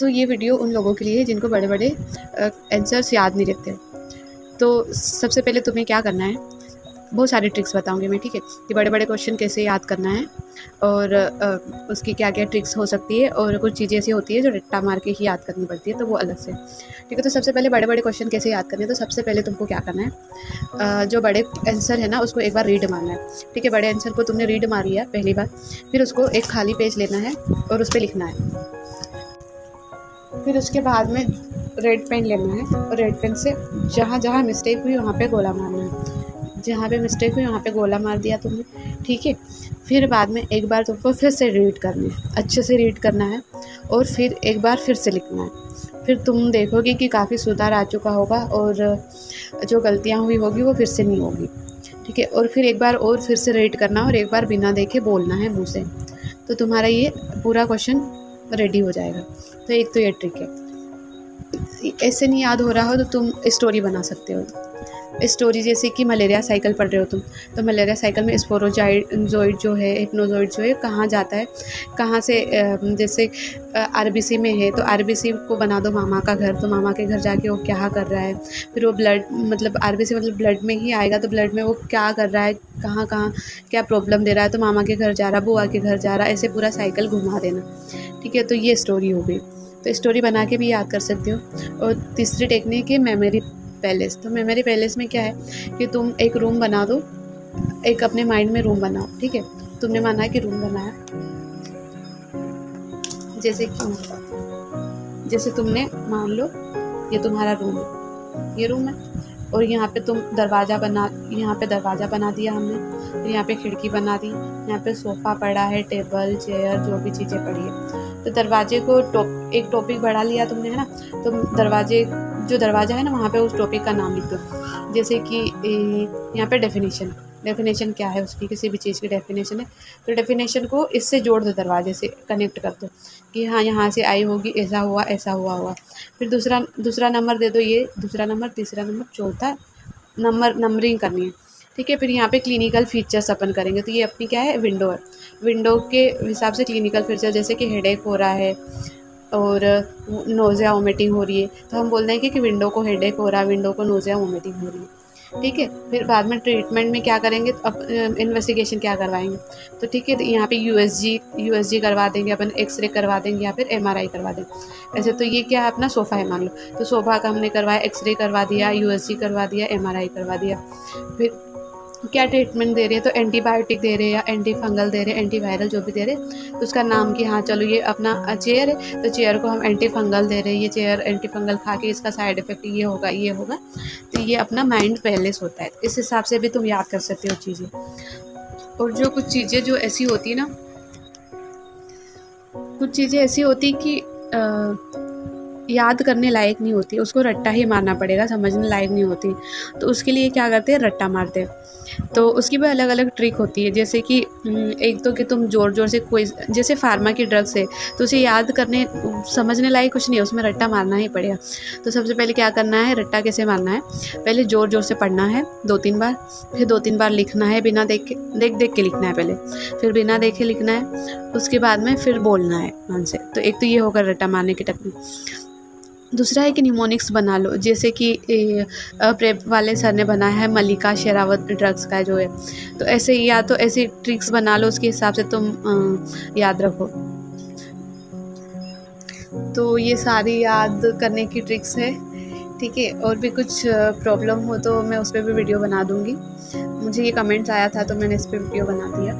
तो ये वीडियो उन लोगों के लिए है जिनको बड़े बड़े आंसर्स याद नहीं रहते। तो सबसे पहले तुम्हें क्या करना है, बहुत सारी ट्रिक्स बताऊंगी मैं, ठीक है, कि बड़े बड़े क्वेश्चन कैसे याद करना है और उसकी क्या क्या ट्रिक्स हो सकती है, और कुछ चीज़ें ऐसी होती है जो रट्टा मार के ही याद करनी पड़ती है, तो वो अलग से, ठीक है। तो सबसे पहले बड़े बड़े क्वेश्चन कैसे याद करने हैं, तो सबसे पहले तुमको क्या करना है, जो बड़े आंसर है ना उसको एक बार रीड मारना है, ठीक है। बड़े आंसर को तुमने रीड मार लिया पहली बार, फिर उसको एक खाली पेज लेना है और उस पर लिखना है। फिर उसके बाद में रेड पेन लेना है और रेड पेन से जहाँ जहाँ मिस्टेक हुई वहाँ पे गोला मारना है, जहाँ पे मिस्टेक हुई वहाँ पे गोला मार दिया तुमने, ठीक है। फिर बाद में एक बार तुमको फिर से रीड करनी है, अच्छे से रीड करना है, और फिर एक बार फिर से लिखना है। फिर तुम देखोगे कि काफ़ी सुधार आ चुका होगा और जो गलतियाँ हुई होगी वो फिर से नहीं होगी, ठीक है। और फिर एक बार और फिर से रीड करना और एक बार बिना देखे बोलना है मुँह से, तो तुम्हारा ये पूरा क्वेश्चन रेडी हो जाएगा। तो एक तो ये ट्रिक है। ऐसे नहीं याद हो रहा हो तो तुम स्टोरी बना सकते हो, स्टोरी जैसे कि मलेरिया साइकिल पढ़ रहे हो तुम, तो मलेरिया साइकिल में स्पोरोजोइड जो है, हिप्नोजोइड जो है कहाँ जाता है, कहाँ से, जैसे आरबीसी में है तो आरबीसी को बना दो मामा का घर, तो मामा के घर जाके वो क्या कर रहा है, फिर वो ब्लड मतलब आरबीसी मतलब ब्लड में ही आएगा, तो ब्लड में वो क्या कर रहा है, कहाँ कहाँ क्या प्रॉब्लम दे रहा है, तो मामा के घर जा रहा, बुआ के घर जा रहा, ऐसे पूरा साइकिल घुमा देना, ठीक है। तो ये स्टोरी हो गई, तो स्टोरी बना के भी याद कर सकते हो। और तीसरी टेक्निक है मेमोरी पैलेस। तो मेमोरी पैलेस में क्या है कि तुम एक रूम बना दो, एक अपने माइंड में रूम बनाओ, ठीक है। तुमने माना है कि रूम बनाया, जैसे तुमने मान लो ये तुम्हारा रूम है, ये रूम है, और यहाँ पे यहाँ पे दरवाज़ा बना दिया हमने, तो यहाँ पे खिड़की बना दी, यहाँ पे सोफ़ा पड़ा है, टेबल चेयर जो भी चीज़ें पड़ी है, तो दरवाजे को एक टॉपिक बढ़ा लिया तुमने, है ना। तो जो दरवाज़ा है ना वहाँ पे उस टॉपिक का नाम लिख दो, जैसे कि यहाँ पे डेफिनेशन क्या है उसकी, किसी भी चीज़ की डेफिनेशन है, तो डेफिनेशन को इससे जोड़ दो, दरवाजे से कनेक्ट कर दो कि हाँ यहाँ से आई होगी, ऐसा हुआ होगा। फिर दूसरा नंबर दे दो, ये दूसरा नंबर, तीसरा नंबर, चौथा नंबरिंग करनी है, ठीक है। फिर यहाँ पे क्लिनिकल फीचर्स अपन करेंगे, तो ये अपनी क्या है, विंडो है, विंडो के हिसाब से क्लिनिकल फीचर, जैसे कि हेडेक हो रहा है और नोज़िया वोमिटिंग हो रही है, तो हम बोल देंगे कि विंडो को हेडेक हो रहा है, विंडो को नोज़िया वोमिटिंग हो रही है, ठीक है। फिर बाद में ट्रीटमेंट में क्या करेंगे, अब इन्वेस्टिगेशन क्या करवाएंगे, तो ठीक है, तो यहाँ पे यूएसजी करवा देंगे अपन, एक्सरे करवा देंगे या फिर एमआरआई करवा देंगे। ऐसे तो ये क्या है, अपना सोफ़ा है मान लो, तो सोफ़ा का हमने करवाया, एक्सरे करवा दिया, यूएसजी करवा दिया, एमआरआई करवा दिया। फिर क्या ट्रीटमेंट दे रहे हैं, तो एंटीबायोटिक दे रहे हैं या एंटी फंगल दे रहे हैं, एंटीवायरल जो भी दे रहे हैं, तो उसका नाम कि हाँ चलो ये अपना चेयर है, तो चेयर को हम एंटी फंगल दे रहे हैं, ये चेयर एंटी फंगल खा के इसका साइड इफेक्ट ये होगा। तो ये अपना माइंड पैलेस होता है, इस हिसाब से भी तुम याद कर सकते हो चीज़ें। और जो कुछ चीज़ें जो ऐसी होती है ना, कुछ चीज़ें ऐसी होती कि याद करने लायक नहीं होती, उसको रट्टा ही मारना पड़ेगा, समझने लायक नहीं होती, तो उसके लिए क्या करते हैं, रट्टा मारते हैं। तो उसकी भी अलग अलग ट्रिक होती है, जैसे कि एक तो कि तुम ज़ोर ज़ोर से कोई, जैसे फार्मा की ड्रग्स है तो उसे याद करने समझने लायक कुछ नहीं है, उसमें रट्टा मारना ही पड़ेगा। तो सबसे पहले क्या करना है, रट्टा कैसे मारना है, पहले ज़ोर ज़ोर से पढ़ना है 2-3 बार, फिर 2-3 बार लिखना है, बिना देख के लिखना है पहले, फिर बिना देखे लिखना है, उसके बाद में फिर बोलना है मन से। तो एक तो ये होगा रट्टा मारने की टेक्निक। दूसरा है कि निमोनिक्स बना लो, जैसे कि प्रेप वाले सर ने बनाया है, मल्लिका शेरावत ड्रग्स का जो है, तो ऐसे या तो ऐसी ट्रिक्स बना लो, उसके हिसाब से तुम याद रखो। तो ये सारी याद करने की ट्रिक्स है, ठीक है। और भी कुछ प्रॉब्लम हो तो मैं उस पर भी वीडियो बना दूँगी, मुझे ये कमेंट्स आया था तो मैंने इस पर वीडियो बना दिया।